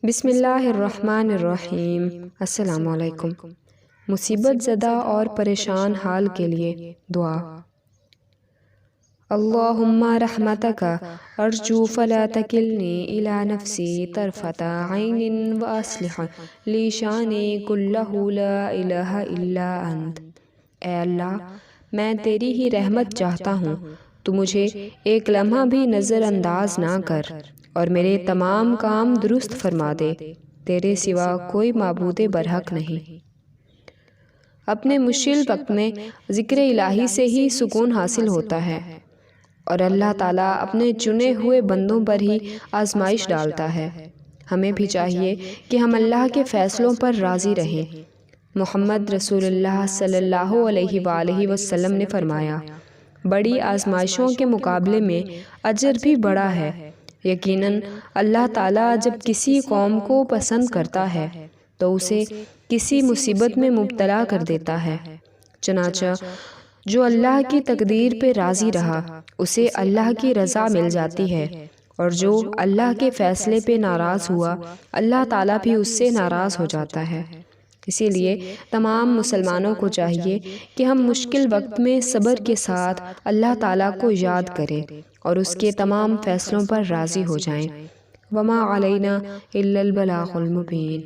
بسم اللہ الرحمن الرحیم۔ السلام علیکم۔ مصیبت زدہ اور پریشان حال کے لیے دعا۔ اللہم رحمتک ارجو فلا تکلنی الی نفسی طرفۃ عین واصلح لی شانی کلہ لا الہ الا انت۔ اے اللہ، میں تیری ہی رحمت چاہتا ہوں، تو مجھے ایک لمحہ بھی نظر انداز نہ کر اور میرے تمام کام درست فرما دے، تیرے سوا کوئی معبود برحق نہیں۔ اپنے مشکل وقت میں ذکر الہی سے ہی سکون حاصل ہوتا ہے، اور اللہ تعالیٰ اپنے چنے ہوئے بندوں پر ہی آزمائش ڈالتا ہے۔ ہمیں بھی چاہیے کہ ہم اللہ کے فیصلوں پر راضی رہیں۔ محمد رسول اللہ صلی اللہ علیہ وآلہ وسلم نے فرمایا، بڑی آزمائشوں کے مقابلے میں اجر بھی بڑا ہے۔ یقیناً اللہ تعالیٰ جب کسی قوم کو پسند کرتا ہے تو اسے کسی مصیبت میں مبتلا کر دیتا ہے۔ چنانچہ جو اللہ کی تقدیر پہ راضی رہا اسے اللہ کی رضا مل جاتی ہے، اور جو اللہ کے فیصلے پہ ناراض ہوا اللہ تعالیٰ بھی اس سے ناراض ہو جاتا ہے۔ اسی لیے تمام مسلمانوں کو چاہیے کہ ہم مشکل وقت میں صبر کے ساتھ اللہ تعالیٰ کو یاد کریں اور اس کے تمام فیصلوں پر راضی ہو جائیں۔ وما علینا الا البلاغ المبین۔